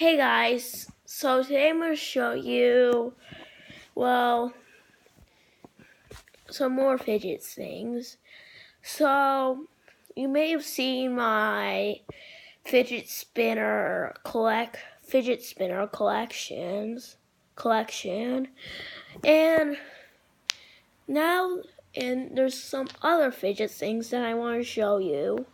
Hey guys, so today I'm going to show you, some more fidget things. So, you may have seen my fidget spinner collection, and there's some other fidget things that I want to show you.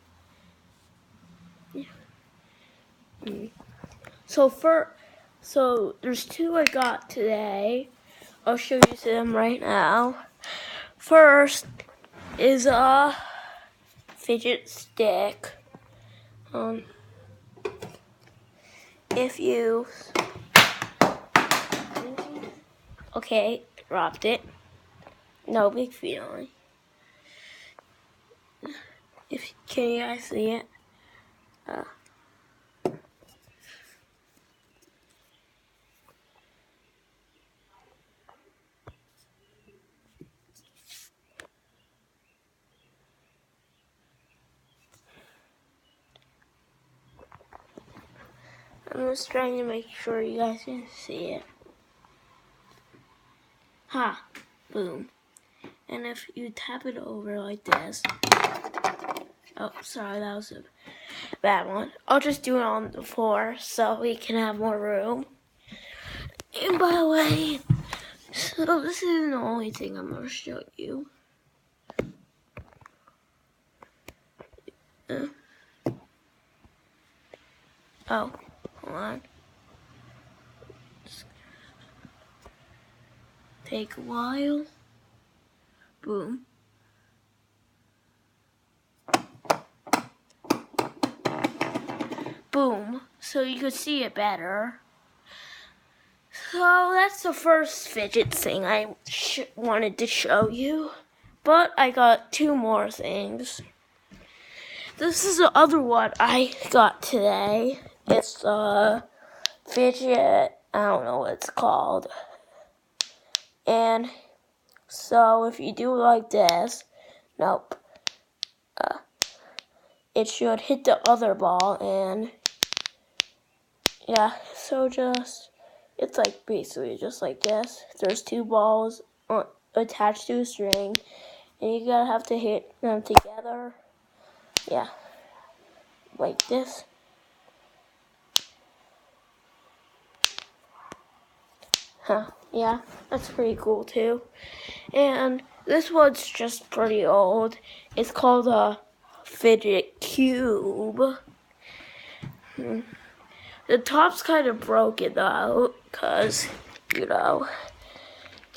So there's two I got today. I'll show you them right now. First is a fidget stick. If you dropped it. No big feeling. Can you guys see it? I'm just trying to make sure you guys can see it. Boom. And if you tap it over like this, oh, sorry, that was a bad one. I'll just do it on the floor so we can have more room. And by the way, so this isn't the only thing I'm going to show you. Oh, hold on. Take a while. Boom. Boom. So you could see it better. So that's the first fidget thing I wanted to show you. But I got two more things. This is the other one I got today. It's a fidget, I don't know what it's called. And so if you do it like this, it should hit the other ball, and yeah, so it's like basically just like this. There's two balls attached to a string, and you have to hit them together. Yeah, like this. Yeah, that's pretty cool too. And this one's just pretty old. It's called a fidget cube. The top's kind of broken though, because,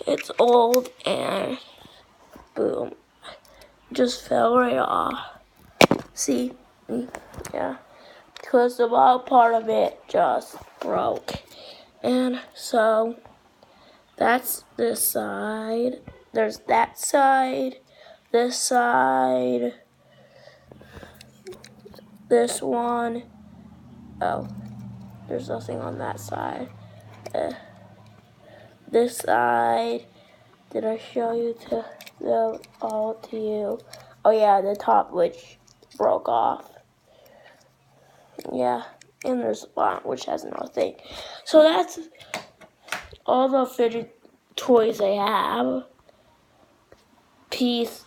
it's old and boom, just fell right off. See? Yeah. Because the bottom part of it just broke. And so, that's this side. There's that side, this side, this one. Oh, there's nothing on that side. This side. Did I show you all to you? Oh yeah, the top which broke off. Yeah, and there's the bottom which has nothing. So that's all the fidget toys I have. Peace.